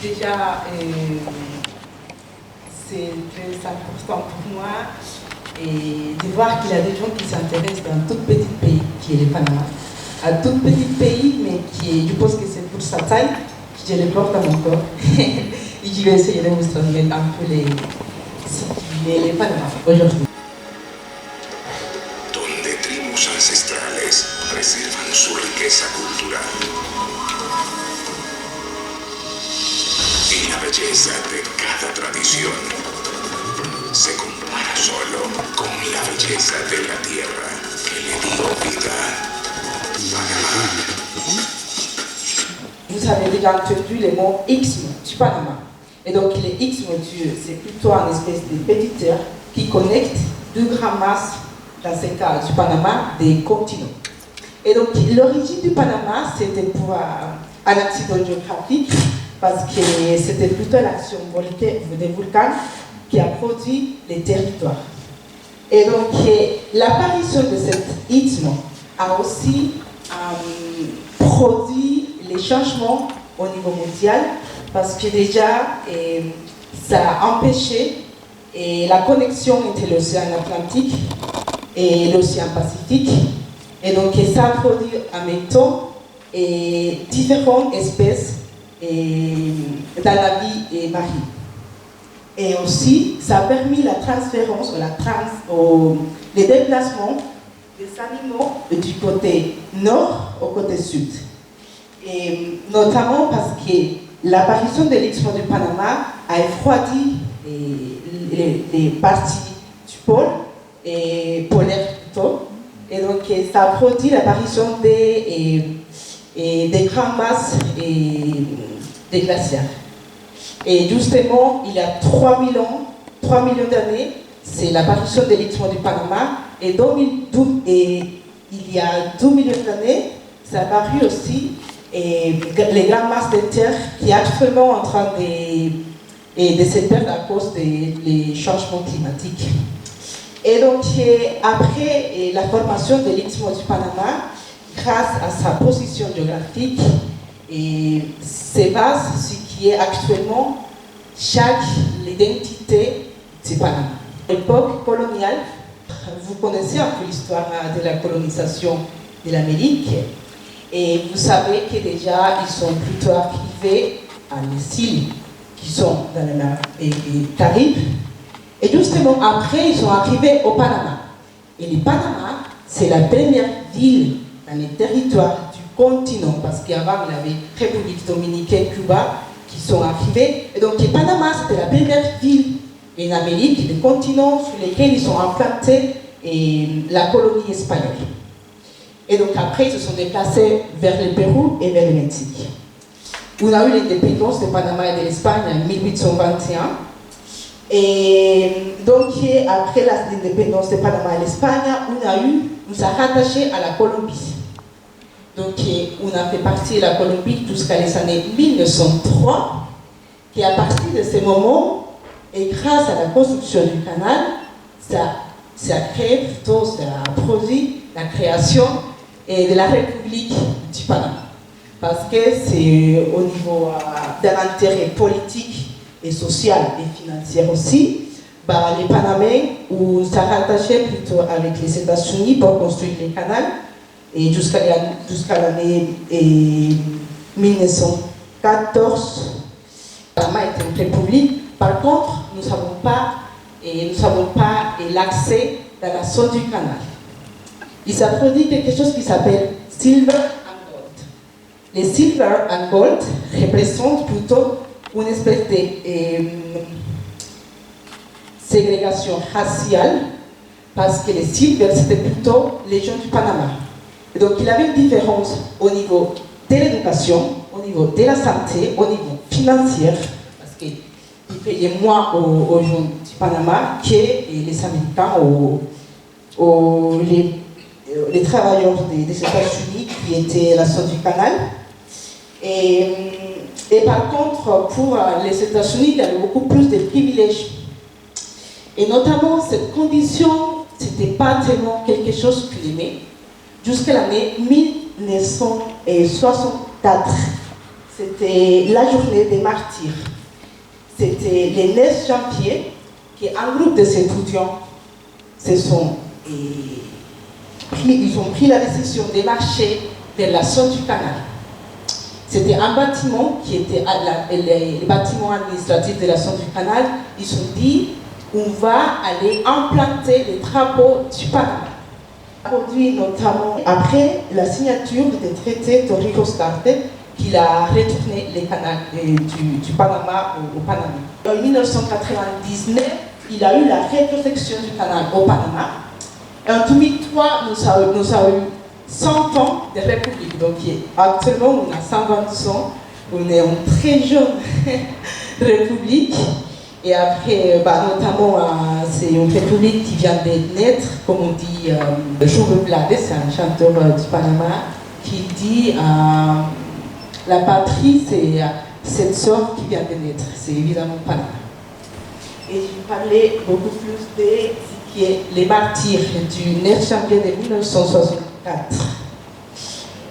Déjà, c'est très important pour moi de voir qu'il y a des gens qui s'intéressent dans un tout petit pays qui est le Panama. Un tout petit pays, mais je pense que c'est pour sa taille que je le porte à mon corps. Et je vais essayer de vous transmettre un peu les Panama aujourd'hui. Donde tribus ancestrales preservan su riqueza cultural y la belleza de cada tradición se compara solo con la belleza de la tierra que le dio vida. Panamá. Vous avez déjà entendu le mot Istme du Panama. Et donc les Istmes, c'est plutôt une espèce de petit terre qui connecte deux grandes masses, dans ce cas du Panama, des continents. Et donc l'origine du Panama, c'était pour un accident géographique, parce que c'était plutôt l'action des volcans qui a produit les territoires. Et donc l'apparition de cet Istme a aussi produit les changements au niveau mondial, parce que déjà ça a empêché la connexion entre l'océan Atlantique et l'océan Pacifique, et donc ça a produit en même temps différentes espèces dans la vie marine. Et aussi ça a permis la transférence, les déplacements des animaux du côté nord au côté sud. Et notamment parce que l'apparition de l'Istme du Panama a effroidi les parties du pôle et polaire plutôt. Et donc ça a produit l'apparition des grandes masses des glaciers. Et justement, il y a 3 millions d'années, c'est l'apparition de l'Istme du Panama. Et il y a 2 millions d'années, ça a apparu aussi les grandes masses de terre qui est actuellement en train de se perdre à cause des changements climatiques. Et donc, après la formation de l'Istme du Panama, grâce à sa position géographique, se base ce qui est actuellement l'identité du Panama. L'époque coloniale, vous connaissez un peu l'histoire de la colonisation de l'Amérique, et vous savez que déjà ils sont plutôt arrivés à les îles qui sont dans la mer Caraïbe, et justement après ils sont arrivés au Panama. Et le Panama, c'est la première ville dans les territoires du continent, parce qu'avant il y avait République dominicaine, Cuba qui sont arrivés, et donc le Panama c'était la première ville en Amérique, le continent sur lequel ils ont implanté la colonie espagnole. Et donc après, ils se sont déplacés vers le Pérou et vers le Mexique. On a eu l'indépendance de Panama et de l'Espagne en 1821. Et donc après l'indépendance de Panama et l'Espagne, on s'est rattaché à la Colombie. Donc on a fait partie de la Colombie jusqu'à les années 1903. Et à partir de ce moment, et grâce à la construction du canal, ça a produit la création de la République du Panama. Parce que c'est au niveau de l'intérêt politique et social et financier aussi, les Panaméens s'est rattaché plutôt avec les États-Unis pour construire le canal, et jusqu'à l'année 1914, Panama était une république. Par contre, nous n'avons pas l'accès dans la zone du canal. Il s'est produit quelque chose qui s'appelle Silver and Gold. Les Silver and Gold représentent plutôt une espèce de ségrégation raciale, parce que les Silver c'était plutôt les gens du Panama. Et donc il y avait une différence au niveau de l'éducation, au niveau de la santé, au niveau financier, parce qu'ils payaient moins aux gens du Panama que les Américains ou les travailleurs des États-Unis qui étaient la zone du canal. Et par contre, pour les États-Unis, il y avait beaucoup plus de privilèges. Et notamment, cette condition, ce n'était pas tellement quelque chose qu'ils aimaient. Jusqu'à l'année 1964, c'était la journée des martyrs. C'était le 9 janvier qu'un groupe de ces étudiants ils ont pris la décision de marcher vers la zone du canal. C'était un bâtiment qui était le bâtiment administratif de la zone du canal. Ils se sont dit, on va aller implanter les drapeaux du Panama. Aujourd'hui, notamment après la signature du traité de Ricos-Garte, qu'il a retourné les canaux du Panama au Panama. En 1999, il a eu la rétrospection du canal au Panama. Et en 2003, nous avons eu 100 ans de république. Donc actuellement, on a 120 ans. On est une très jeune république. Et après, notamment, c'est une république qui vient de naître, comme on dit, João Blades, c'est un chanteur du Panama, qui dit la patrie, c'est cette sœur qui vient de naître. C'est évidemment Panama. Et je parlais beaucoup plus de les martyrs du 9 janvier de 1964.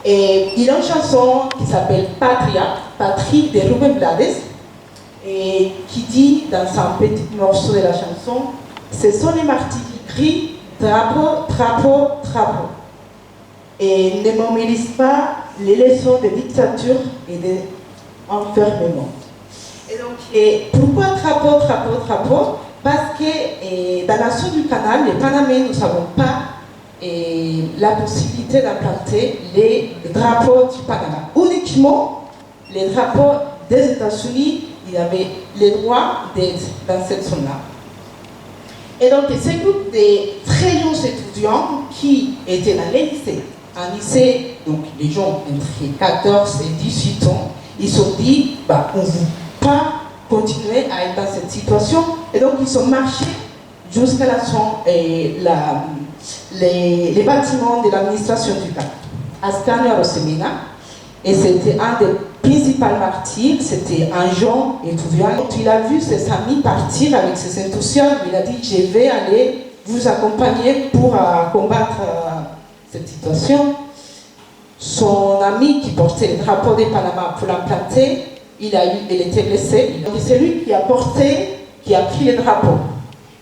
Et il a une chanson qui s'appelle Patria, Patrie de Rubén Blades, et qui dit dans un petit morceau de la chanson, ce sont les martyrs qui crient drapeau, drapeau, drapeau, et ne mobilisent pas les leçons de dictature et d'enfermement. Et donc, pourquoi drapeau, drapeau, drapeau? Parce que dans la zone du canal, les Panaméens, nous n'avons pas la possibilité d'implanter les drapeaux du Panama. Uniquement les drapeaux des États-Unis, il y avait le droit d'être dans cette zone-là. Et donc, ce groupe de très jeunes étudiants qui étaient dans les lycées, un lycée, donc les gens entre 14 et 18 ans, ils se sont dit, on ne veut pas continuer à être dans cette situation. Et donc, ils ont marché jusqu'à la zone les bâtiments de l'administration du camp, à Scania-Rosemena. Et c'était un des principaux martyrs, c'était un jeune étudiant. Quand il a vu ses amis partir avec ses enthousiasmes, il a dit, je vais aller vous accompagner pour combattre cette situation. Son ami qui portait le drapeau de Panama pour l'implanter, il était blessé. C'est lui qui a pris le drapeau.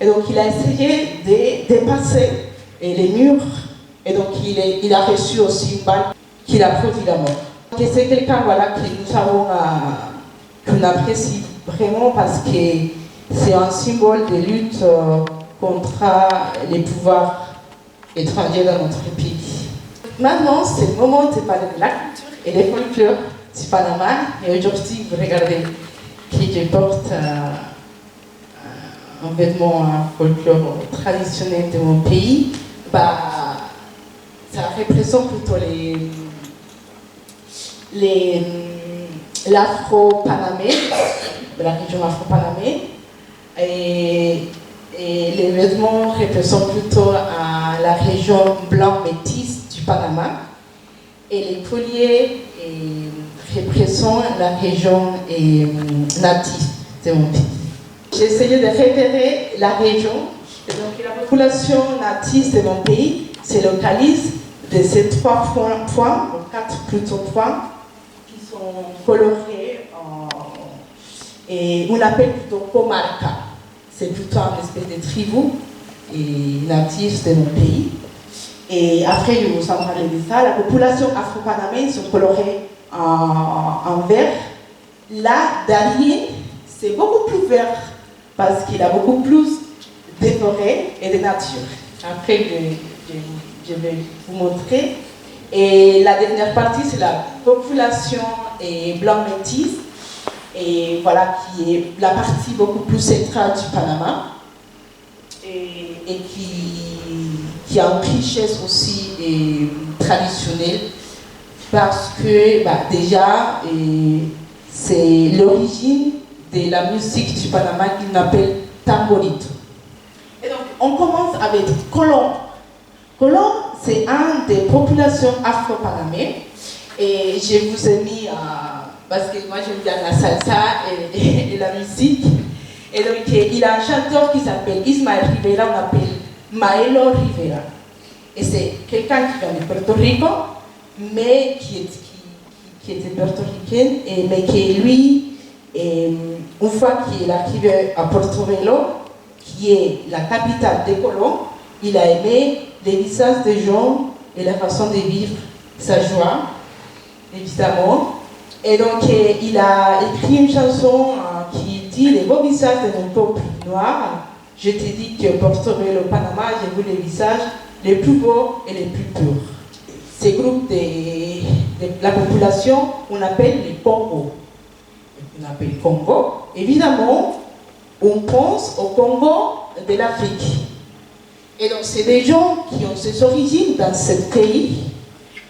Et donc il a essayé de dépasser les murs. Et donc il a reçu aussi une balle qui l'a produit la mort. Et c'est quelqu'un que nous avons, qu'on apprécie vraiment parce que c'est un symbole de lutte contre les pouvoirs étrangers dans notre pays. Maintenant, c'est le moment de parler de la culture et des folklore du Panama. Et aujourd'hui, vous regardez que je porte un vêtement folklore traditionnel de mon pays. Ça représente plutôt l'afro-panamé, de la région afro-panamé. Et les vêtements représentent plutôt la région blanc-métisse du Panama. Et les colliers représentent la région native de mon pays. J'ai essayé de repérer la région. Et donc la population native de mon pays se localise de ces 3 points, 4 plutôt points, qui sont colorés et on l'appelle plutôt comarca. C'est plutôt une espèce de tribu native de mon pays. Et après, je vais vous en parler de ça. La population afro-panamaise sont colorées en vert. Là, derrière, c'est beaucoup plus vert parce qu'il a beaucoup plus de forêts et de nature. Après, je vais vous montrer. Et la dernière partie, c'est la population blanc-métisse, et voilà, qui est la partie beaucoup plus centrale du Panama, et qui a une richesse aussi traditionnelle, parce que déjà, c'est l'origine de la musique du Panama qu'on appelle tamborito. Et donc, on commence avec Colón. Colón, c'est une des populations afro-panaméennes. Et je vous ai mis, parce que moi j'aime bien la salsa et la musique. Et donc, il a un chanteur qui s'appelle Ismael Rivera, on l'appelle Maelo Rivera. Et c'est quelqu'un qui vient de Puerto Rico, mais qui qui était portoricaine, mais qui lui, une fois qu'il est arrivé à Portobello, qui est la capitale des colons, il a aimé les visages des gens et la façon de vivre sa joie, évidemment. Et donc, il a écrit une chanson qui dit « Les beaux visages de mon peuple noir, je t'ai dit que Portobello, Panama, j'ai vu les visages les plus beaux et les plus purs. » Ces groupes de la population, on appelle les Congos. On appelle Congo. Évidemment, on pense au Congo de l'Afrique. Et donc, c'est des gens qui ont ses origines dans ce pays,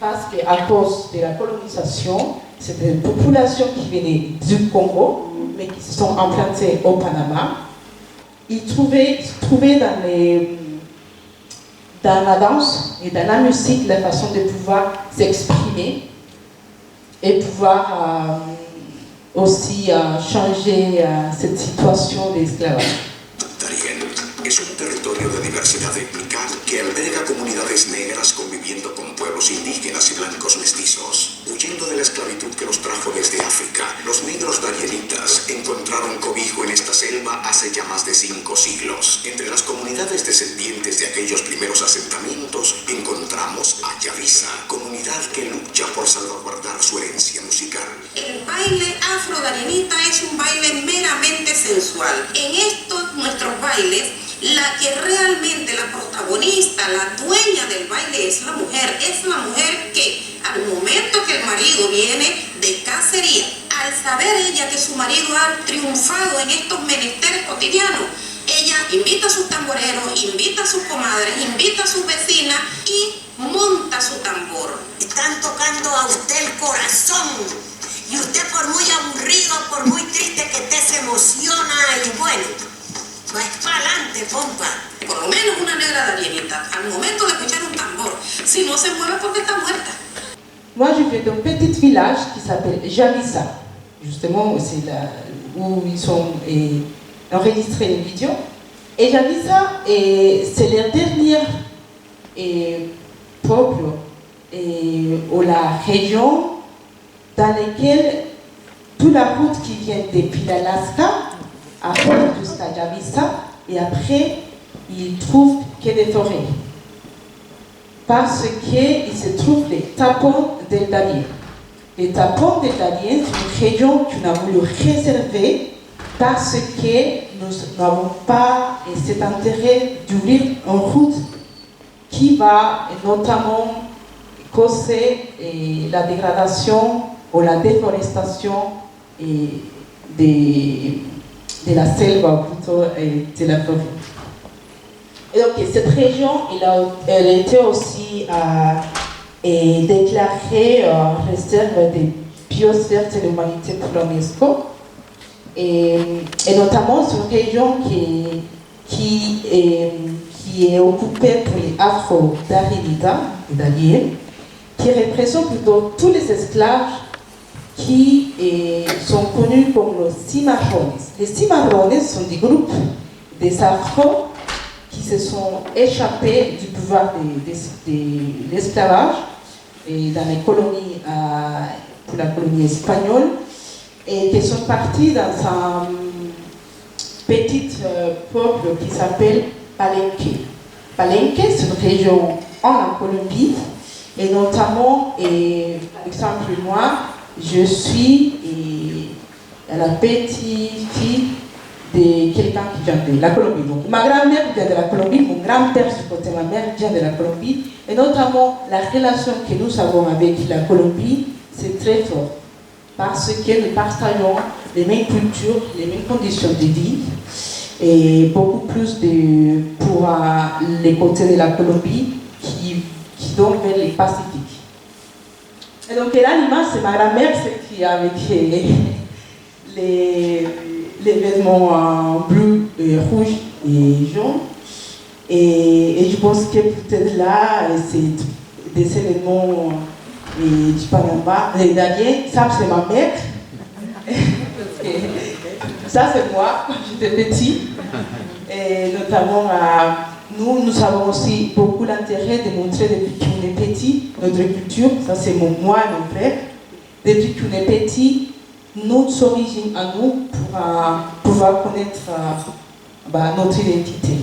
parce qu'à cause de la colonisation, c'est des populations qui venaient du Congo, mais qui se sont implantées au Panama. Ils trouvaient dans la danse et dans la musique la façon de pouvoir s'exprimer et pouvoir aussi changer cette situation d'esclavage. Darién es un territorio de diversidad étnica que alberga comunidades negras conviviendo con pueblos indígenas y blancos mestizos. Huyendo de la esclavitud que los trajo desde África, los negros darienitas encontraron cobijo en esta selva hace ya más de 5 siglos. Entre las comunidades descendientes de aquellos primeros asentamientos encontramos a Yavisa, comunidad que lucha por salvaguardar su herencia musical. El baile afrodarienita es un baile meramente sensual. En estos nuestros bailes, la que realmente la protagonista, la dueña del baile es la mujer que al momento que el marido viene de cacería, al saber ella que su marido ha triunfado en estos menesteres cotidianos, ella invita a sus tamboreros, invita a sus comadres, invita a sus vecinas y monta su tambor. Están tocando a usted el corazón y usted por muy aburrido, por muy triste que esté, se emociona y bueno, pues para adelante, compa. Por lo menos una negra darienita, al momento de escuchar un tambor, si no se mueve porque está muerta. Moi, je viens d'un petit village qui s'appelle Javisa. Justement, c'est là où ils ont enregistré les vidéos. Et Javisa, c'est le dernier peuple ou la région dans laquelle toute la route qui vient depuis l'Alaska arrive jusqu'à Javisa et après, ils trouvent que des forêts. Parce qu'il se trouve les tapons del Darién. Les tapons del Darién, c'est une région qu'on a voulu réserver parce que nous n'avons pas cet intérêt d'ouvrir une route qui va notamment causer la dégradation ou la déforestation de la selva, plutôt de la forêt. Et donc cette région, elle a été aussi déclarée réserve de biosphère de l'humanité pour l'UNESCO. Et notamment, c'est une région qui est occupée pour les Afro-Darienitas, qui représente plutôt tous les esclaves qui sont connus comme les cimarrones. Les cimarrones sont des groupes des Afro qui se sont échappés du pouvoir de l'esclavage et dans les colonies, pour la colonie espagnole, et qui sont partis dans un petit peuple qui s'appelle Palenque. Palenque, c'est une région en Colombie, et notamment, par exemple, moi, je suis la petite fille de quelqu'un qui vient de la Colombie. Donc, ma grand-mère vient de la Colombie, mon grand-père, du côté de ma mère, vient de la Colombie. Et notamment, la relation que nous avons avec la Colombie, c'est très fort. Parce que nous partageons les mêmes cultures, les mêmes conditions de vie. Et beaucoup plus pour les côtés de la Colombie qui donnent vers les Pacifiques. Et donc, là, l'image, c'est ma grand-mère, c'est qui avec les vêtements bleus, rouges et jaunes. Et je pense que peut-être là, c'est des éléments du Panama, les Darién. Ça, c'est ma mère. Ça, c'est moi, quand j'étais petit. Et notamment, nous avons aussi beaucoup l'intérêt de montrer depuis qu'on est petit notre culture. Ça, c'est moi et mon frère. depuis qu'on est petit, notre origine à nous pour pouvoir connaître notre identité.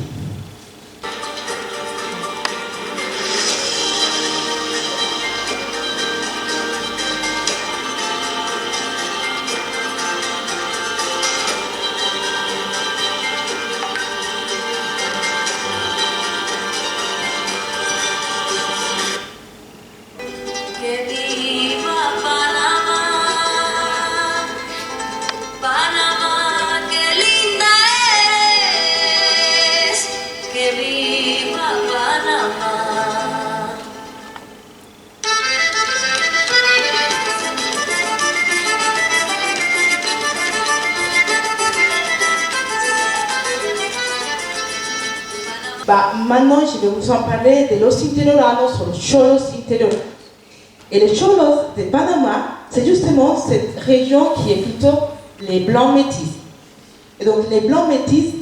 Maintenant, je vais vous en parler de los interioranos ou los cholos interioranos. Et les cholos de Panama, c'est justement cette région qui est plutôt les blancs métis. Et donc, les blancs métis,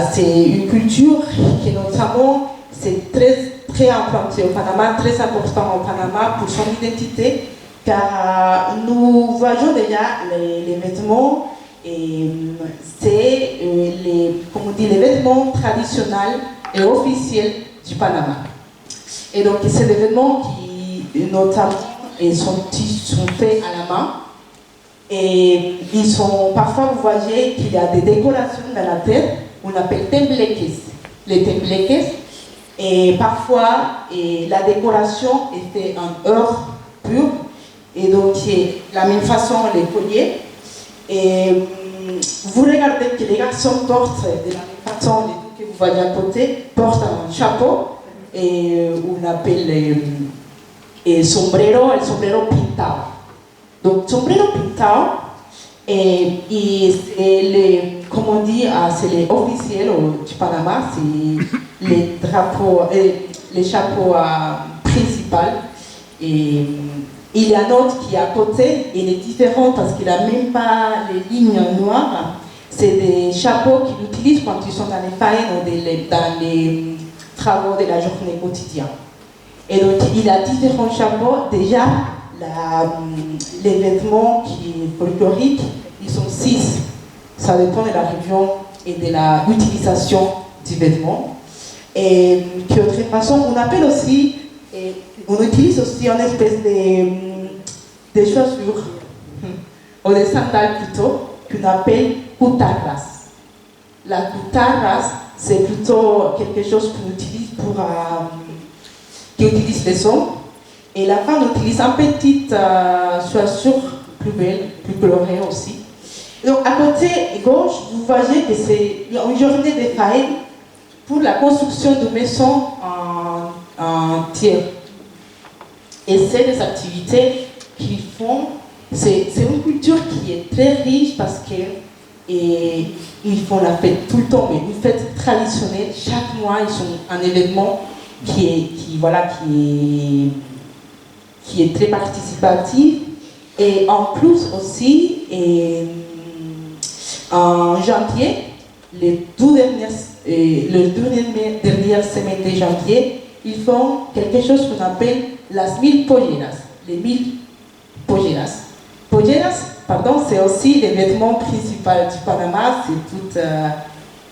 c'est une culture qui notamment, c'est très implantée au Panama, très important au Panama pour son identité, car nous voyons déjà les vêtements. Et c'est les vêtements traditionnels et officiels du Panama. Et donc, c'est des vêtements qui, notamment, sont faits à la main. Et parfois, vous voyez qu'il y a des décorations dans la tête, on appelle tembleques. Les tembleques. Et parfois, la décoration est faite en or pur. Et donc, la même façon, les colliers. Et vous regardez que les garçons portent de la même façon, les que vous voyez à côté, portent un chapeau, et on appelle sombrero, el sombrero pintado. Donc, sombrero pintado, et c'est c'est les officiels du Panama, c'est les drapeaux, les chapeaux principaux. Et il y a un autre qui est à côté, il est différent parce qu'il n'a même pas les lignes noires. C'est des chapeaux qu'ils utilisent quand ils sont dans les failles ou dans les travaux de la journée quotidienne. Et donc, il a différents chapeaux. Déjà, les vêtements qui sont folkloriques, ils sont 6. Ça dépend de la région et de l'utilisation du vêtement. Et de autre façon, on appelle aussi, on utilise aussi une espèce de chaussures, ou des sandales plutôt, qu'on appelle cutarras. La cutarras, c'est plutôt quelque chose qu'on utilise qui utilise les hommes. Et la femme utilise une petite chaussure plus belle, plus colorée aussi. Donc à côté gauche, vous voyez que c'est une journée de faille pour la construction de maisons en tiers. Et c'est des activités qu'ils font. C'est une culture qui est très riche parce qu'ils font la fête tout le temps, mais une fête traditionnelle. Chaque mois, ils ont un événement qui est très participatif. Et en plus aussi, en janvier, les deux dernières semaines de janvier, ils font quelque chose qu'on appelle las 1000 polleras. Les 1000 polleras. Polleras, pardon, c'est aussi les vêtements principaux du Panama. C'est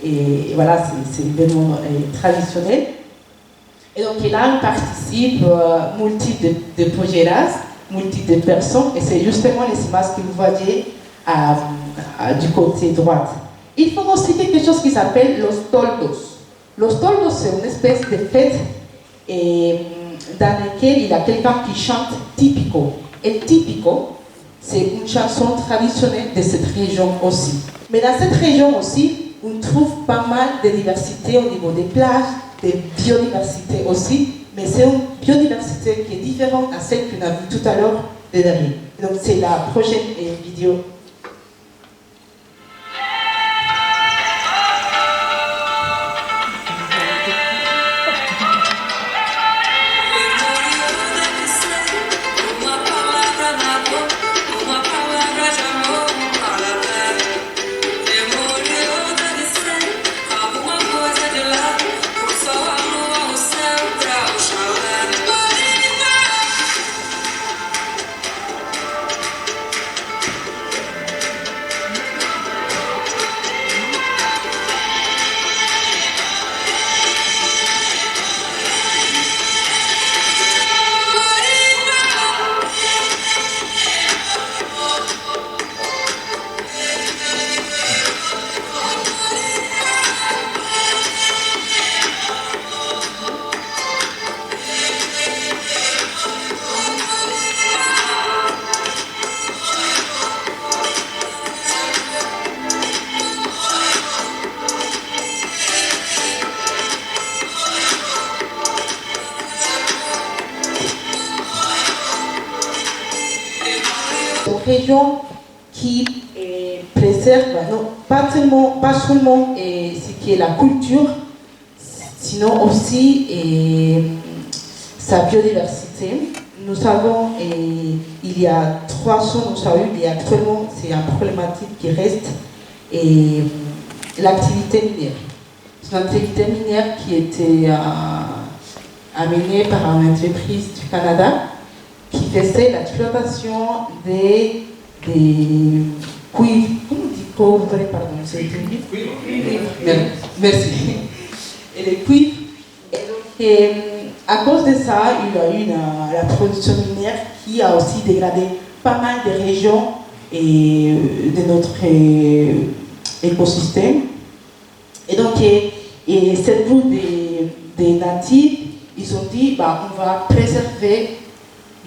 c'est des vêtements traditionnels. Et donc là, on participe multitude de polleras, multitude de personnes, et c'est justement les images que vous voyez du côté droit. Ils font aussi quelque chose qui s'appelle los toldos. Los toldos, c'est une espèce de fête dans laquelle il y a quelqu'un qui chante typico. Et typico, c'est une chanson traditionnelle de cette région aussi. Mais dans cette région aussi, on trouve pas mal de diversité au niveau des plages, de biodiversité aussi, mais c'est une biodiversité qui est différente à celle qu'on a vue tout à l'heure de derrière. Donc c'est la prochaine vidéo. région qui préserve, non, pas seulement ce qui est la culture, sinon aussi sa biodiversité. Nous avons, il y a 300, nous savons, et actuellement c'est une problématique qui reste, et l'activité minière. C'est une activité minière qui était amenée par une entreprise du Canada qui faisait l'exploitation des cuivres. Comment on dit pauvre, pardon, c'est une cuivre. Merci. Et les cuivres. Et à cause de ça, il y a eu la production minière qui a aussi dégradé pas mal de régions de notre écosystème. Et donc, cette groupe des natifs, ils ont dit, on va préserver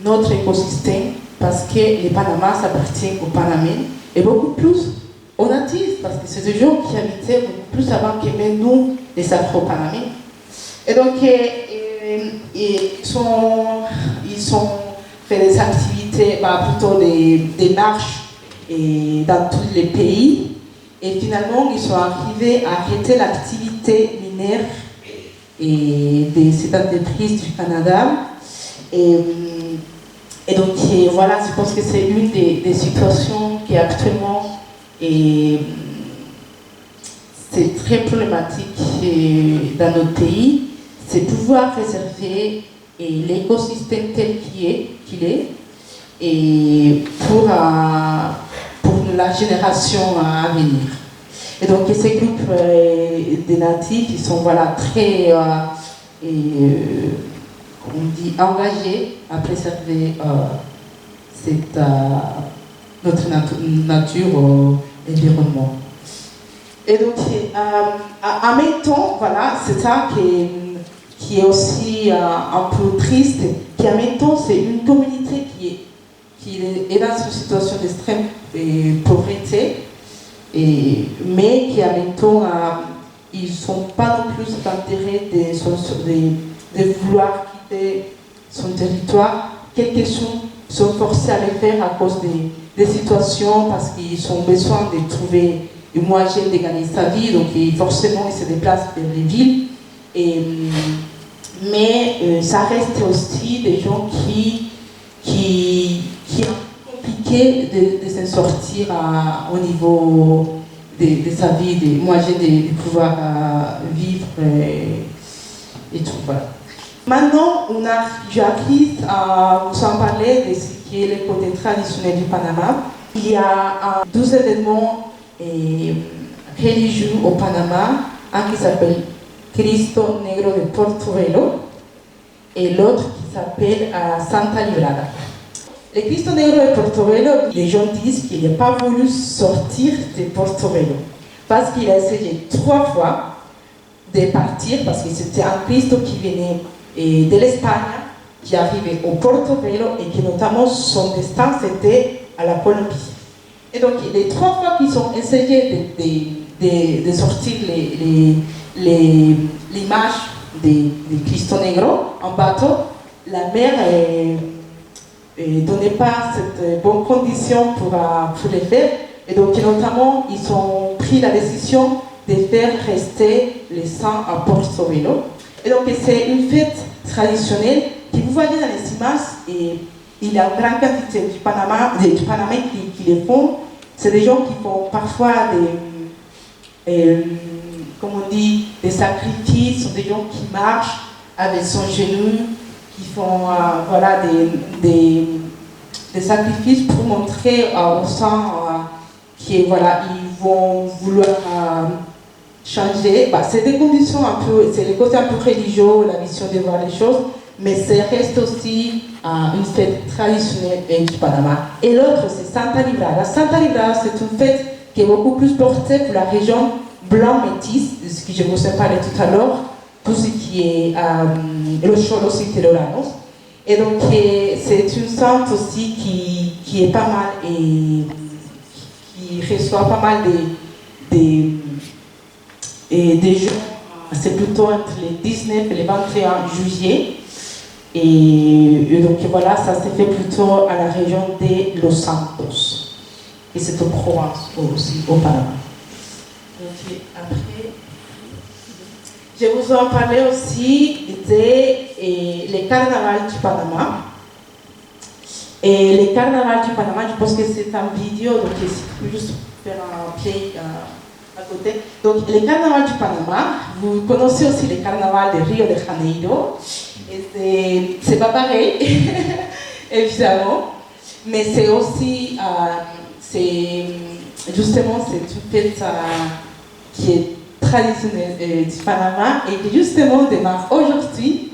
notre écosystème parce que les Panama s'appartiennent aux Panamènes et beaucoup plus aux natifs, parce que c'est des gens qui habitaient beaucoup plus avant que même nous, les Afro-Panamènes. Et donc, ils ont fait des activités, plutôt des marches dans tous les pays. Et finalement, ils sont arrivés à arrêter l'activité minière de cette entreprise du Canada. Et donc, voilà, je pense que c'est une des situations qui actuellement c'est très problématique dans notre pays. C'est pouvoir préserver l'écosystème tel qu'il est, et pour la génération à venir. Et donc ces groupes des natifs, ils sont très engagés à préserver notre nature, l'environnement. Et donc en même temps, voilà, c'est ça qui est aussi un peu triste, qui en même temps c'est une communauté qui est dans une situation d'extrême pauvreté, mais qui en même temps ils ne sont pas non plus intéressés de vouloir quitter son territoire. Quelques sont forcés à le faire à cause des situations, parce qu'ils ont besoin de trouver un moyen de gagner sa vie, donc forcément ils se déplacent vers les villes. Mais ça reste aussi des gens qui ont compliqué de s'en sortir au niveau de sa vie, des moyens de pouvoir vivre et tout. Voilà. Maintenant, j'arrive à vous en parler de ce qui est le côté traditionnel du Panama. Il y a 12 événements religieux au Panama, un qui s'appelle Cristo Negro de Portobelo et l'autre qui s'appelle Santa Librada. Le Cristo Negro de Portobelo, les gens disent qu'il n'a pas voulu sortir de Portobelo parce qu'il a essayé 3 fois de partir, parce que c'était un Cristo qui venait de l'Espagne, qui arrivait au Portobelo et qui notamment son destin c'était à la Colombie. Et donc les 3 fois qu'ils ont essayé de sortir l'image de Cristo Negro en bateau, la mer ne donnait pas cette bonne condition pour le faire. Et donc notamment ils ont pris la décision de faire rester les saints à Portobelo. Et donc c'est une fête traditionnelle que vous voyez dans les images, et il y a une grande quantité du Panamais qui le font. C'est des gens qui font parfois des sacrifices, sont des gens qui marchent avec son genou, qui font des sacrifices pour montrer aux saints qu'ils vont vouloir changer. C'est des conditions un peu, c'est le côté un peu religieux, la vision de voir les choses, mais ça reste aussi une fête traditionnelle du Panama. Et l'autre, c'est Santa Librada. Santa Librada, c'est une fête qui est beaucoup plus portée pour la région blanc-métis, de ce que je vous ai parlé tout à l'heure, tout ce qui est los cholos y teloranos. Et donc, c'est une sainte aussi qui est pas mal et qui reçoit pas mal des gens. C'est plutôt entre le 19 et le 21 juillet. Et donc voilà, ça s'est fait plutôt à la région de Los Santos. Et c'est en Provence aussi, au Panama. Donc après, je vous en parlais aussi des carnavals du Panama. Et les carnavals du Panama, je pense que c'est un vidéo, donc je peux juste faire un play à côté. Donc les carnavals du Panama, vous connaissez aussi les carnavals de Rio de Janeiro. Et c'est pas pareil, évidemment, mais c'est aussi, justement, c'est une fête qui est traditionnelle du Panama et qui justement démarre aujourd'hui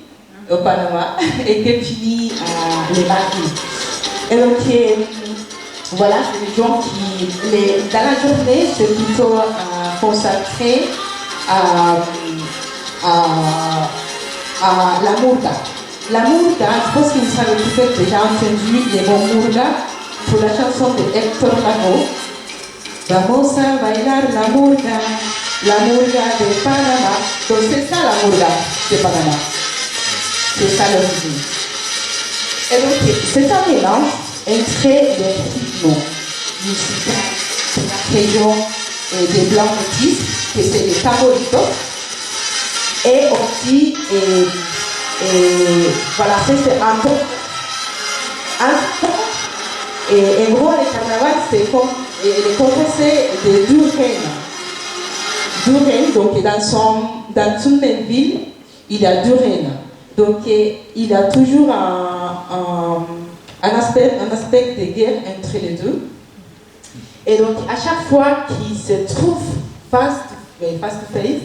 au Panama et qui finit le mardi. Et donc, voilà, c'est des gens qui, dans la journée, c'est plutôt consacré à la murga. La murga, je pense que vous avez peut-être déjà entendu les mots murga pour la chanson de Héctor Lavoe. Vamos a bailar la murga de Panama. Donc c'est ça la murga de Panama. C'est ça l'origine. Et donc c'est un mélange entre les rythmes musicaux de la région des Blancs métis, que c'est les tamboritos. Et aussi, voilà, c'est un peu. Et en gros, le carnaval, c'est comme. Le composé de deux reines. Deux reines, donc dans une même ville, il y a deux reines. Donc il y a toujours un aspect de guerre entre les deux. Et donc à chaque fois qu'ils se trouvent face to face,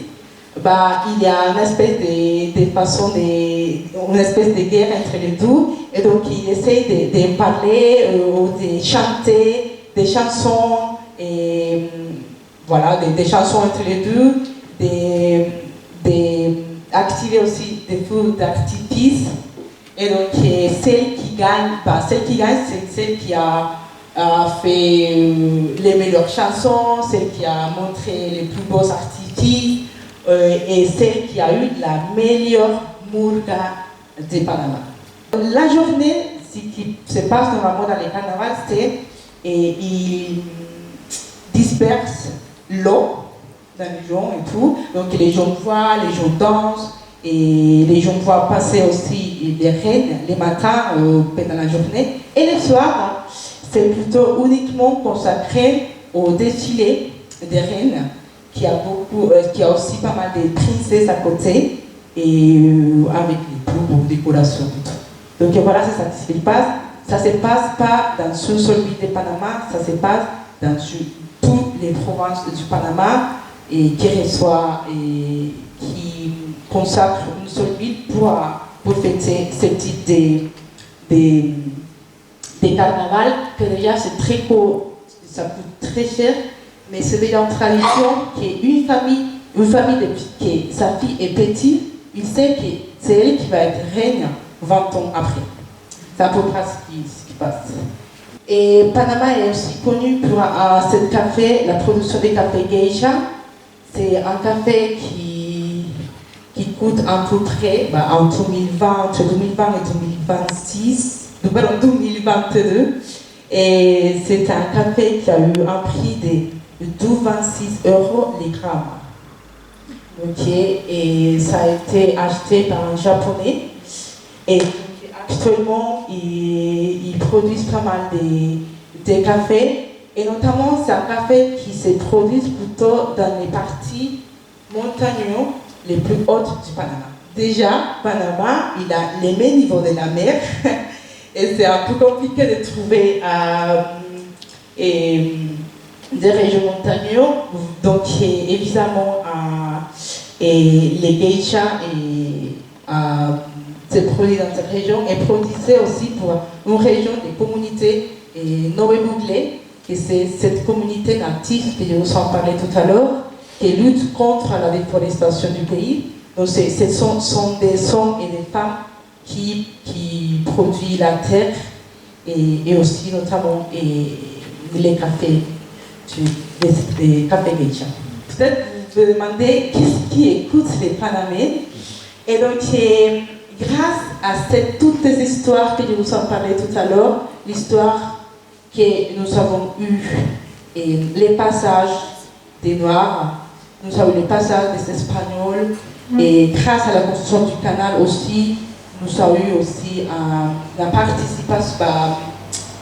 bah, il y a une espèce une espèce de guerre entre les deux, et donc ils essayent de parler ou de chanter des chansons, et voilà, des chansons entre les deux, d'activer aussi des feux d'artifice, et donc celle qui gagne, c'est celle qui a fait les meilleures chansons, celle qui a montré les plus beaux artifices, et celle qui a eu la meilleure murga de Panama. La journée, ce qui se passe normalement dans les carnavals, c'est qu'ils dispersent l'eau dans les gens et tout. Donc les gens voient, les gens dansent, et les gens voient passer aussi les reines les matins pendant la journée. Et le soir, c'est plutôt uniquement consacré au défilé des reines, qui a aussi pas mal de princesses à côté, et avec les plus beaux décorations et tout. Donc voilà, c'est ça qui se passe. Ça ne se passe pas dans une seule ville de Panama, ça se passe dans toutes les provinces du Panama, et qui reçoit et qui consacre une seule ville pour fêter ce type de carnaval, que déjà c'est très court, ça coûte très cher. Mais c'est déjà une tradition qu'une famille que sa fille est petite, il sait que c'est elle qui va être reine 20 ans après. C'est à peu près ce qui passe. Et Panama est aussi connu pour ce café, la production des cafés geisha. C'est un café qui coûte à peu près entre 2020 et 2022. Et c'est un café qui a eu un prix de 2,26 € les grammes. Et ça a été acheté par un Japonais. Et actuellement, ils produisent pas mal de cafés. Et notamment, c'est un café qui se produit plutôt dans les parties montagneuses les plus hautes du Panama. Déjà, Panama, il a les mêmes niveaux de la mer. Et c'est un peu compliqué de trouver des régions montagneuses. Donc, évidemment, les geishas se produisent dans cette région, et produisaient aussi pour une région des communautés Noé-Bouglé, que c'est cette communauté native que je vous en parlais tout à l'heure, qui lutte contre la déforestation du pays. Donc, ce sont des hommes et des femmes qui produisent la terre, et aussi notamment les cafés, les cafés geisha. Peut-être vous vous demandez qui écoute les Panamais. Et donc, grâce toutes ces histoires que je vous en parlais tout à l'heure, l'histoire que nous avons eue, et les passages des Noirs, nous avons les passages des Espagnols, et grâce à la construction du canal aussi, nous avons eu aussi la participation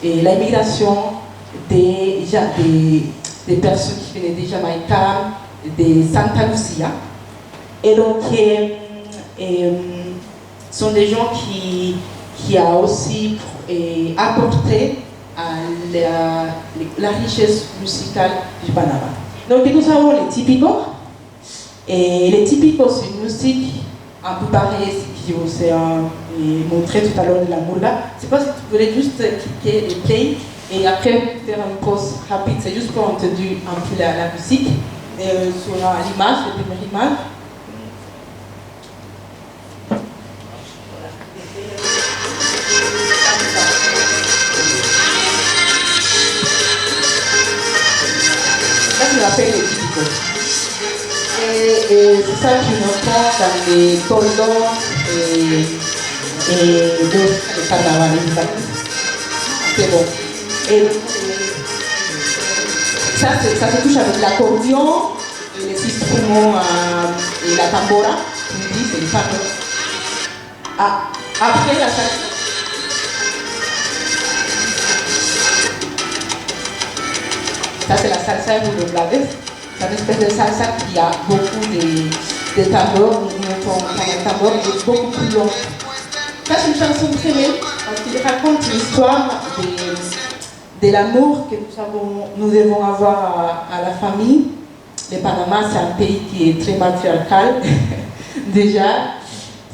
et l'immigration des personnes qui venaient de Jamaïque, de Santa Lucia. Et donc, sont des gens qui a aussi apporté à la richesse musicale du Panama. Donc nous avons les typicos. Et les typicos, c'est une musique un peu pareille, qui vous ai montré tout à l'heure de la moula. Je ne sais pas si tu voulais juste cliquer et play et après faire une pause rapide. C'est juste pour entendre un peu la musique sur l'image, la première image. Je l'appelle les typicos. Et c'est ça qui nous prend dans les toldos et d'autres carnavals. C'est bon. Et ça se touche avec l'accordion, les instruments et la tambora. C'est le fameux. Après la salsa. Ça, c'est la salsa de Blades. C'est une espèce de salsa qui a beaucoup de tambours, un tambour qui est beaucoup plus long. Ça, c'est une chanson très belle parce qu'il raconte l'histoire de l'amour que nous devons avoir à la famille. Le Panama, c'est un pays qui est très matriarcal. Déjà,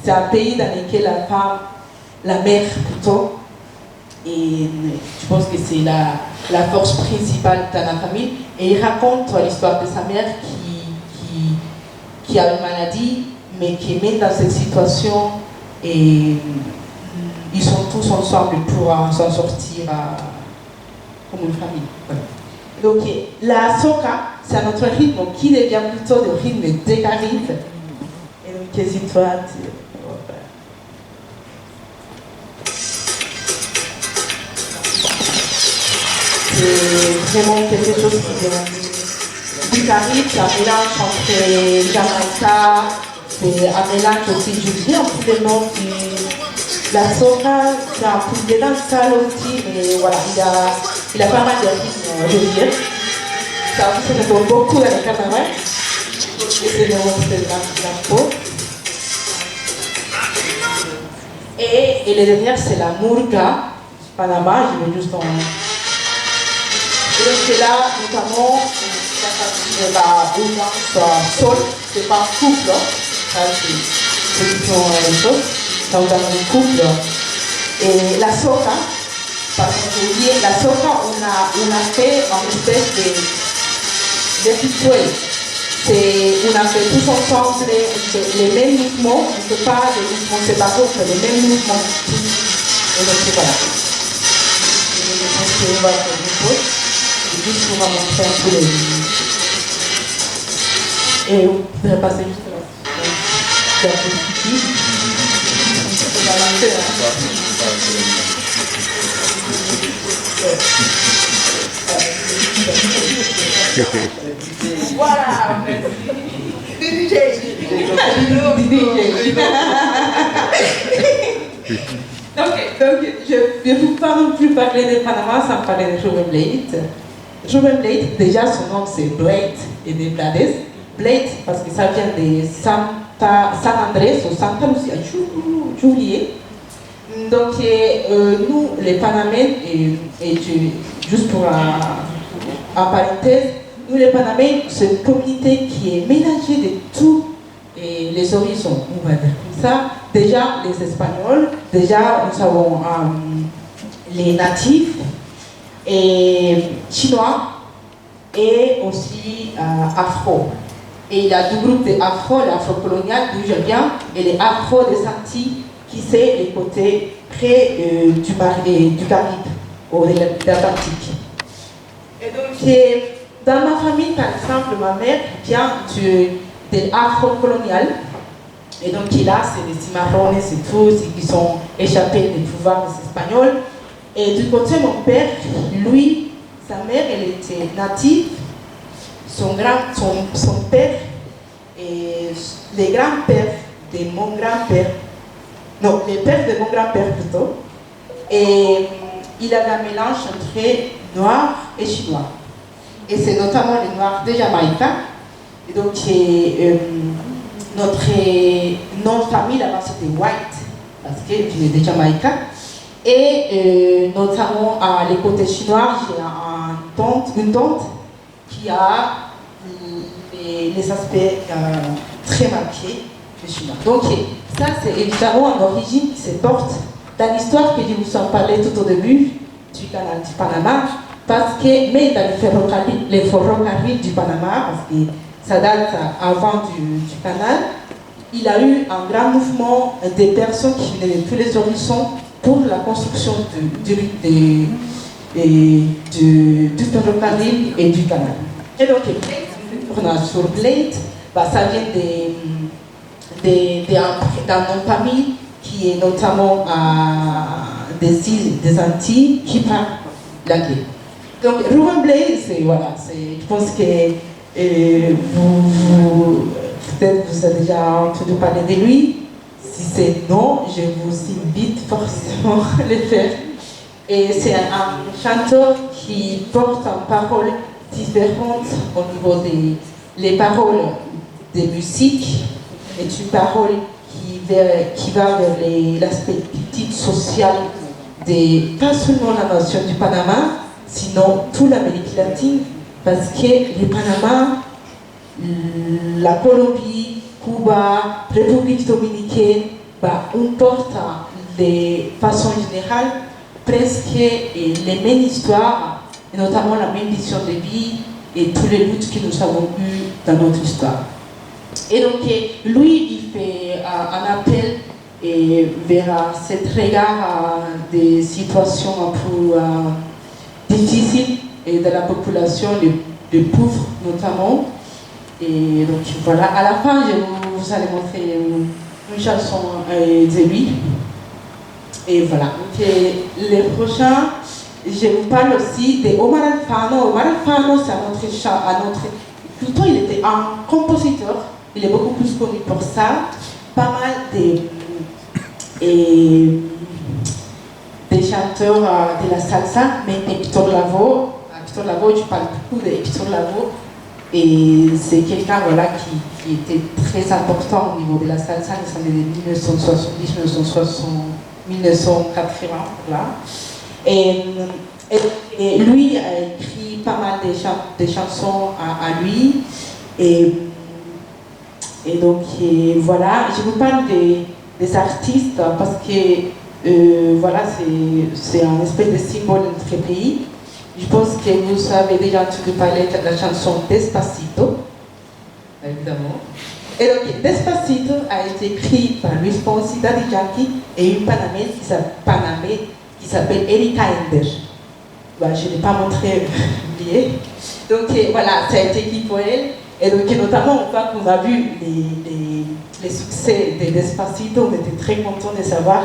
c'est un pays dans lequel la femme, la mère plutôt, et je pense que c'est la force principale dans la famille. Et il raconte l'histoire de sa mère qui a une maladie, mais qui est mise dans cette situation et ils sont tous ensemble pour s'en sortir comme une famille. Voilà. Donc la soca, c'est un autre rythme qui devient plutôt le rythme des Caraïbes. Et donc hésite-toi. C'est vraiment quelque chose qui vient du Caraïbe, c'est un mélange entre Jamaïca, c'est un mélange aussi du bien, vraiment la soca, c'est un peu de dancehall aussi, mais voilà, il a pas mal de rythmes, je veux dire. Ça aussi, ça me donne beaucoup dans les carnavals. Et c'est la peau. Et le dernier, c'est la murga, Panama, je vais juste en... Et donc c'est là, notamment, la sol, c'est pas un couple, ça c'est différent la même chose, ça vous donne un couple. Et la soca, parce que la soca, on a fait une espèce de rituel. On a fait tous ensemble les mêmes mouvements, on ne fait pas des mouvements séparés, on fait les mêmes mouvements. Et donc c'est voilà. Je vais faire une pause. Juste pour montrer un peu les... Et vous pouvez passer juste là. C'est un peu difficile. On va lancer voilà. DJ. Donc, je ne vais pas non plus parler de Panama sans parler de Ruben Blades. Ruben Blades, déjà son nom c'est Blade et de Blades. Blade parce que ça vient de San Andrés ou Santa Lucia, j'ai oublié. Donc nous, les Panaméens, et juste pour en parenthèse, nous les Panaméens, c'est une communauté qui est mélangée de tous les horizons, on va dire comme ça. Déjà les Espagnols, déjà nous avons les natifs, et chinois et aussi afro. Et il y a deux groupes d'afro, l'afro-colonial d'où je viens et les afro des Antilles qui c'est les côtés près du Caraïbe ou de l'Atlantique. Et donc dans ma famille par exemple, ma mère vient de l'afro-colonial Et donc, il a, c'est les cimarrones, c'est tout, c'est qui sont échappés des pouvoirs des Espagnols. Et du côté de mon père, lui, sa mère, elle était native. Son père et les grands-pères de mon grand-père, non, les pères de mon grand-père plutôt, et il avait un mélange entre noir et chinois. Et c'est notamment les noirs de Jamaïque. Et donc, notre nom de famille là-bas c'était White, parce que je venais de Jamaïque. Et notamment à les côtés chinois, j'ai une tante qui a les aspects très marqués du chinois. Donc ça c'est évidemment une origine qui se porte dans l'histoire que je vous en parlais tout au début du canal du Panama, parce que, mais dans les ferrocarriles du Panama, parce que ça date avant du canal, il a eu un grand mouvement des personnes qui venaient de tous les horizons pour la construction du ferrocarril et du canal. Et donc, sur Blade, ça vient d'un nom famille qui est notamment des îles des Antilles qui parlent l'anglais. Donc, Reuben Blade, je pense que peut-être vous avez déjà entendu parler de lui. Si c'est non, je vous invite forcément à le faire. Et c'est un chanteur qui porte une parole différente au niveau des paroles des musiques et une parole qui va vers l'aspect critique social pas seulement la nation du Panama, sinon toute l'Amérique latine, parce que le Panama, la Colombie, Cuba, République dominicaine, on porte de façon générale presque les mêmes histoires, et notamment la même vision de vie et tous les luttes que nous avons eues dans notre histoire. Et donc, lui, il fait un appel vers cet regard des situations un peu difficiles et de la population, les pauvres notamment. Et donc, voilà, à la fin, je vous allez montrer une chanson de lui. Et voilà. Donc, les prochains, je vous parle aussi de Omar Alfano. Omar Alfano, c'est un autre. Plutôt, il était un compositeur. Il est beaucoup plus connu pour ça. Pas mal des chanteurs de la salsa, mais Hector Lavoe. Hector Lavoe, je parle beaucoup de Hector Lavoe. Et c'est quelqu'un qui était très important au niveau de la salsa dans les années 1970, 1980. Voilà. Et lui a écrit pas mal de chansons à lui. Et donc voilà, je vous parle des artistes parce que voilà, c'est un espèce de symbole de notre pays. Je pense que vous avez déjà entendu parler de la chanson Despacito, évidemment. Et donc Despacito a été écrit par Luis Fonsi, Daddy Yankee et une Panaméenne qui s'appelle Erika Ender. Je ne l'ai pas montré, oublié. Donc voilà, ça a été écrit pour elle. Et donc notamment, une fois qu'on a vu les succès de Despacito, on était très contents de savoir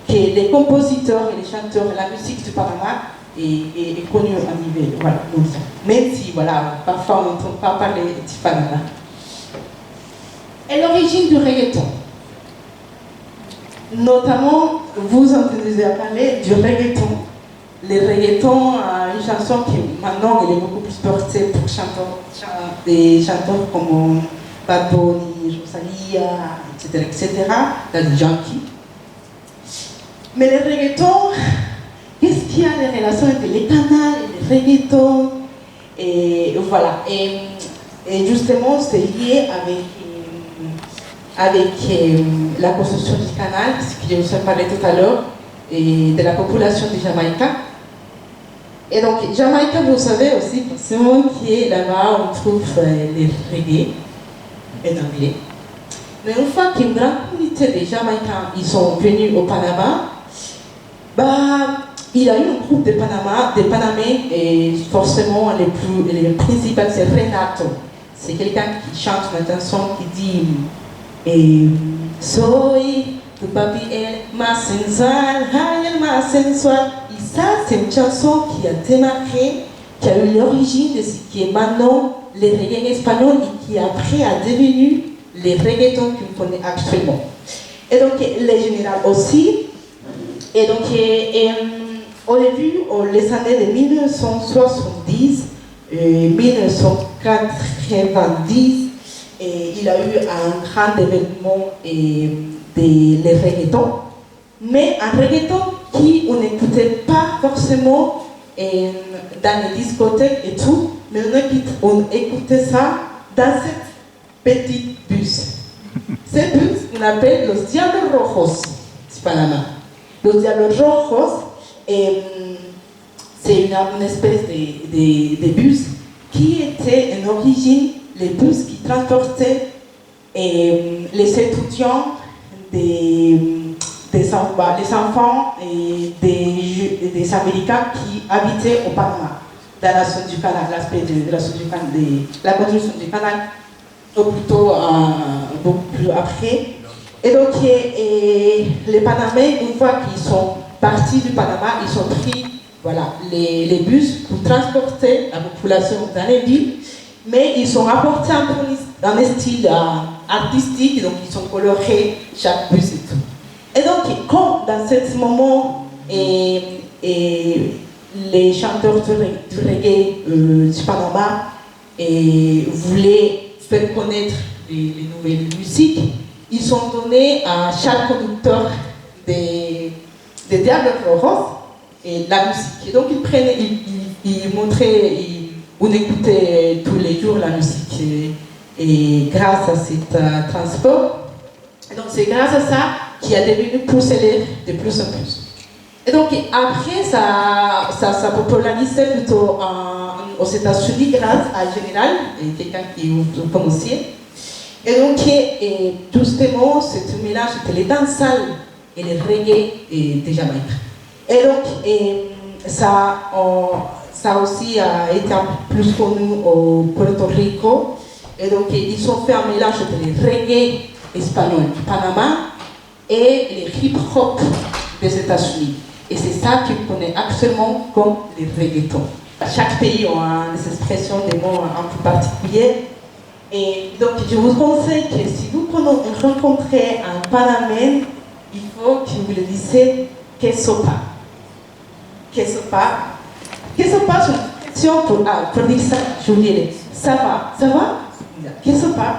que les compositeurs et les chanteurs de la musique du Panama est connu à niveau mondial. Même si, parfois on n'entend pas parler du Panama. Et l'origine du reggaeton. Notamment, vous entendez parler du reggaeton. Le reggaeton, une chanson qui maintenant elle est beaucoup plus portée pour des chanteurs comme Bad Bunny, Rosalia, etc. Daddy Yankee. Mais le reggaeton, qu'est-ce qu'il y a de relations entre les canals et le reggaeton? Et voilà. Et justement, c'est lié avec la construction du canal, ce que je vous ai parlé tout à l'heure, et de la population du Jamaïque. Et donc, Jamaïque, vous savez aussi, forcément, qui est là-bas, on trouve les reggae en anglais. Mais une fois qu'une grande communauté des Jamaïcains ils sont venus au Panama, il y a eu un groupe de Panaméens, et forcément, les principales, c'est Renato. C'est quelqu'un qui chante une chanson qui dit Soy tu papi el más sensual, ay el más sensual. Et ça, c'est une chanson qui a démarré, qui a eu l'origine de ce qui est maintenant les reggae espagnols et qui après a devenu les reggaetons que vous connaissez actuellement. Et donc les générales aussi. Et donc au début, les années de 1970, 1990, et il a eu un grand développement des reggaetons, mais un reggaeton qui on n'écoutait pas forcément dans les discothèques et tout, mais on écoutait ça dans cette petite bus. Cette bus, on appelle los Diablos Rojos du Panama. Los Diablos Rojos, c'est une espèce de bus qui était en origine les bus qui transportaient les étudiants, les enfants et des Américains qui habitaient au Panama, dans la zone du canal, l'aspect de la zone du canal, la construction du canal, ou plutôt beaucoup plus après. Et donc, les Panamais, une fois qu'ils sont partis du Panama, ils ont pris les bus pour transporter la population dans les villes, mais ils sont rapportés un peu dans un style artistique, donc ils sont colorés chaque bus et tout. Et donc, quand dans ce moment, les chanteurs du reggae du Panama voulaient faire connaître les nouvelles musiques, ils ont donné à chaque conducteur des Diablos Rojos et la musique. Et donc ils montraient, on écoutait tous les jours la musique et grâce à ce transport. Et donc c'est grâce à ça qu'il a devenu plus célèbre de plus en plus. Et donc après ça popularisait plutôt aux États-Unis grâce à Général, quelqu'un qui vous connaissiez. Et donc justement c'est un mélange entre les dancehall et les reggae de Jamaïque. Et donc ça aussi a été un peu plus connu au Puerto Rico. Et donc ils ont fait un mélange entre les reggae espagnols du Panama et les hip-hop des États-Unis. Et c'est ça qu'on connaît actuellement comme les reggaetons. Chaque pays a des expressions, des mots un peu particuliers. Et donc je vous conseille que si vous rencontrez un Panamène, il faut que vous le disiez que sopa. Que sopa. Que sopa, c'est une question pour dire ça. Je vous dirai, ça va? Que sopa.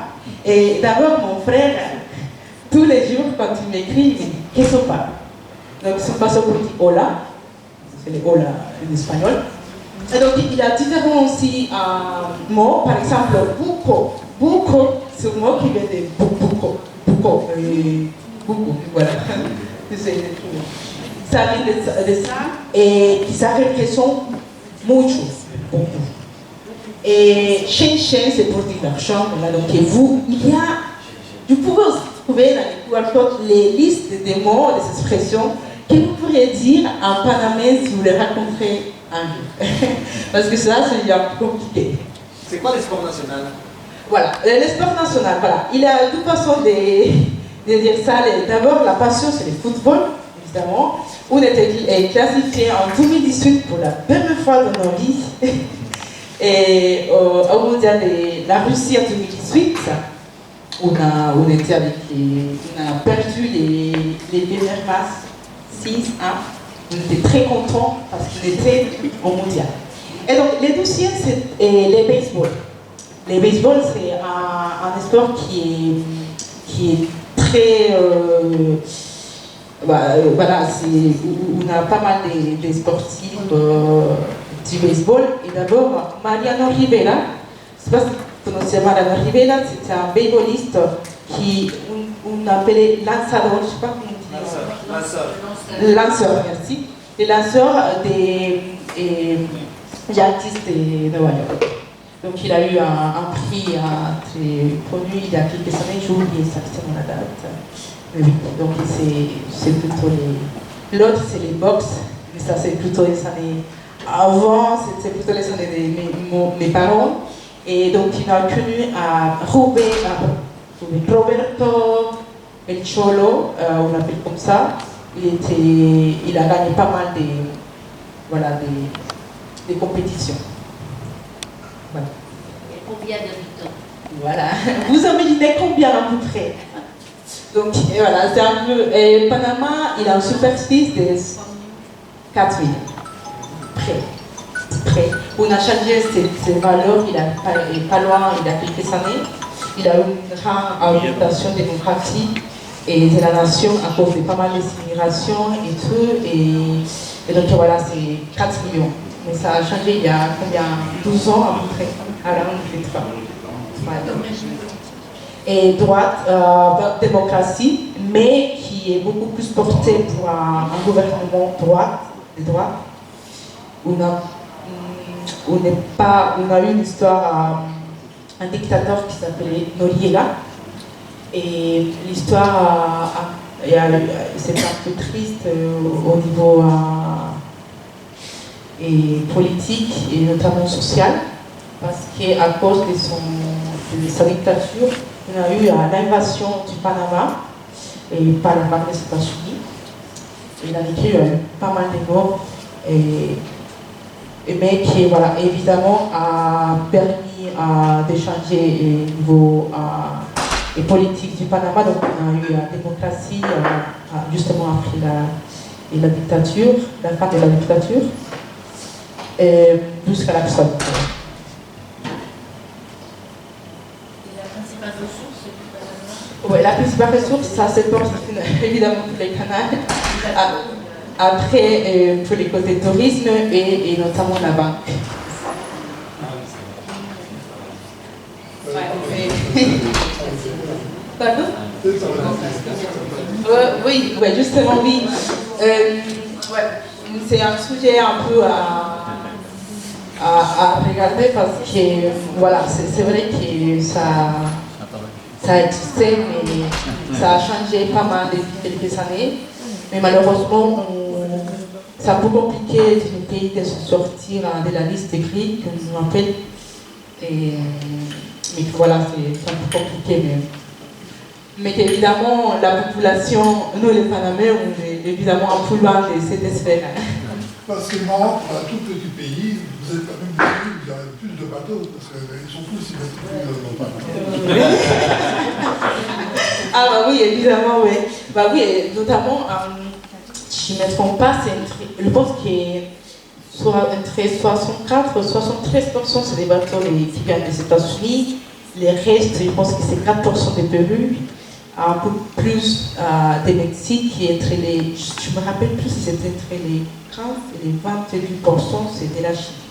Et d'abord, mon frère, tous les jours, quand il m'écrit, il me dit que sopa. Donc, sopa, c'est pour dire hola. C'est le hola en espagnol. Et donc, il y a différents aussi mots. Par exemple, buco. Buco, c'est un mot qui vient de buco. Buco, voilà. Ça vient de ça et ça représente mucho, beaucoup. Et chen c'est pour dire l'argent. Donc vous pouvez aussi trouver dans les QR codes les listes des mots, des expressions que vous pourriez dire en panamais si vous les rencontrez un jour. Parce que ça, c'est un peu compliqué. C'est quoi le sport national? Voilà, le sport national, voilà. Il y a deux façons de dire ça. D'abord, la passion, c'est le football, évidemment. On était classifié en 2018 pour la première fois dans nos vies. Et au mondial de la Russie en 2018, on a perdu les dernières masses 6-1. On était très contents parce qu'on était au mondial. Et donc, les deuxièmes, c'est les baseball. Les baseball, c'est un sport qui est très... voilà, on a pas mal de sportifs du baseball. Et d'abord, Mariano Rivera, je ne sais pas si vous connaissez Mariano Rivera, c'était un baseballiste qui on appelait lançador, je ne sais pas comment on dit. Lanceur, merci. Le lanceur des Yankees de New York. Donc il a eu un prix très connu il y a quelques années, j'ai oublié exactement la date. Mais oui, donc c'est plutôt l'autre c'est les box, mais ça c'est plutôt les années avant, c'était plutôt les années de mes parents. Et donc il a connu à trouver. Roberto El Cholo, on l'appelle comme ça, il a gagné pas mal des compétitions. Voilà. Et combien d'habitants? Voilà. Vous imaginez combien à peu près? Donc voilà, c'est un peu. Et Panama, il a une superficie de 4000. Près. On a changé ses valeurs, il est pas loin, il y a quelques années. Il a eu une grande augmentation démographique et de la nation à cause de pas mal d'immigration et tout. Et donc voilà, c'est 4 millions. Mais ça a changé il y a combien? 12 ans à peu près. Alors on fait 3. Et droite, démocratie, mais qui est beaucoup plus portée pour un gouvernement de droite. On a eu une histoire, un dictateur qui s'appelait Noriega. Et l'histoire, c'est un peu triste au niveau politique et notamment social, parce qu'à cause de sa dictature, on a eu l'invasion du Panama et par la part des États-Unis. Il a vécu pas mal de morts, mais qui voilà, évidemment a permis de changer le niveau politique du Panama. Donc on a eu la démocratie justement après la dictature, la fin de la dictature, jusqu'à l'actualité. Oui, la principale ressource, ça se porte évidemment pour les canaux. Après, pour les côtés tourisme et notamment la banque. Pardon? Oui, justement, oui. C'est un sujet un peu à regarder parce que, voilà, c'est vrai que ça a existé, mais ça a changé pas mal depuis quelques années. Mais malheureusement, c'est un peu compliqué du pays de se sortir de la liste des gris, comme on appelle. Mais voilà, c'est un peu compliqué. Mais évidemment, la population, nous les Panaméens, on est évidemment un peu loin de cette sphère. Parce que Maroc, un tout petit pays, vous êtes quand même beaucoup, vous avez plus de bateaux, parce qu'ils sont tous ici. Ah bah oui, évidemment, oui. Bah oui, notamment, je ne me trompe pas, je pense que entre 64 et 73% c'est des bateaux qui viennent des États-Unis. Les restes, je pense que c'est 4% des Pérou, un peu plus des Mexique, qui est entre les, je me rappelle plus si c'était entre les 15 et les 28%, c'est de la Chine.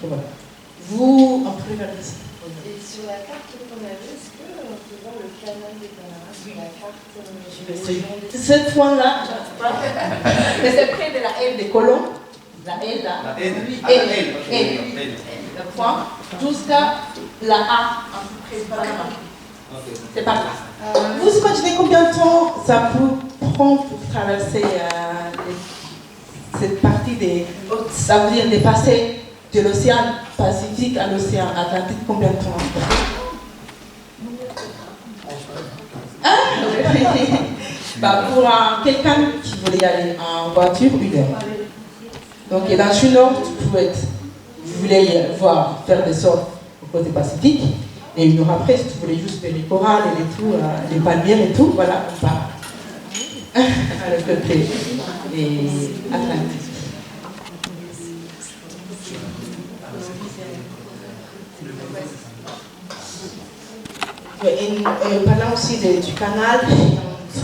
Et voilà. Vous, en premier ici. Et sur la carte qu'on a vue, est-ce qu'on peut voir le canal des Panama sur la carte Ce point-là, mais c'est près de la L des colons. La L là. La L. Le point jusqu'à la A, à peu près de Panama. C'est par là. Vous imaginez combien de temps ça peut prendre pour traverser cette partie ça veut dire de passer de l'océan Pacifique à l'océan Atlantique, combien de temps? Pour quelqu'un qui voulait aller en voiture, 1 heure. Donc dans une heure, vous voulez faire des sorts au côté Pacifique, et 1 heure après, si tu voulais juste faire les corals et les palmiers et tout, voilà, on part à le côté Atlantique. Parlant aussi du canal, en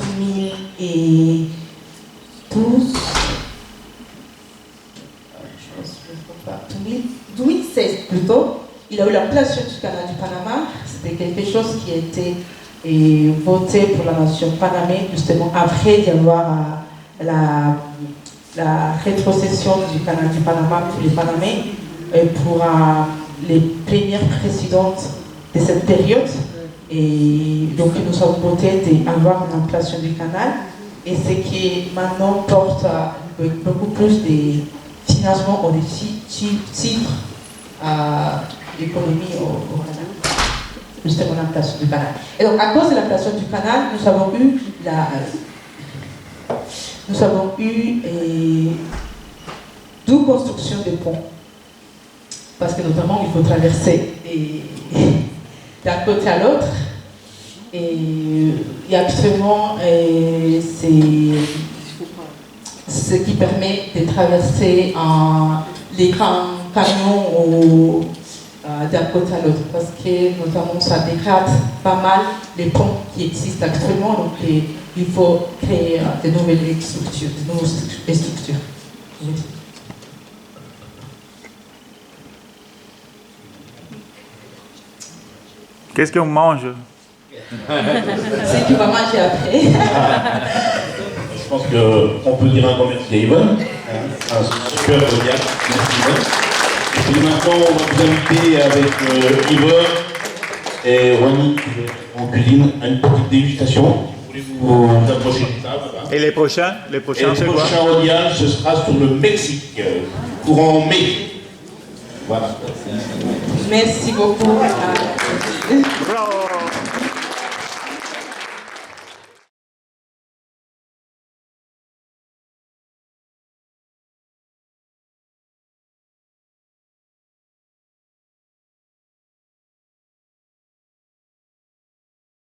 2016 plutôt, il a eu la création du canal du Panama. C'était quelque chose qui a été voté pour la nation panaméenne justement après d'y avoir la rétrocession du canal du Panama pour les Panaméens et pour les premières présidentes de cette période. Et donc nous avons voté d'avoir une ampliation du canal, et ce qui maintenant porte beaucoup plus de financement ou de chiffres à l'économie au Canada. justement l'implantation du canal. Et donc, à cause de l'implantation du canal, nous avons eu 12 constructions de ponts. Parce que notamment, il faut traverser d'un côté à l'autre. Et actuellement, c'est ce qui permet de traverser les grands camions d'un côté à l'autre. Parce que notamment, ça dégrade pas mal les ponts qui existent actuellement. Donc, il faut créer de nouvelles structures. Qu'est-ce qu'on mange? C'est tu vas manger après. Je pense qu'on peut dire un grand merci à Yvonne. Un super mondial. Merci Yvonne. Et puis maintenant, on va vous inviter avec Yvonne et Ronnie en cuisine à une petite dégustation. Voulez-vous vous approcher de table? Et les prochains? Les prochains, c'est quoi? Le prochain mondial, ce sera sur le Mexique, courant mai. Voilà. Merci beaucoup. Bravo.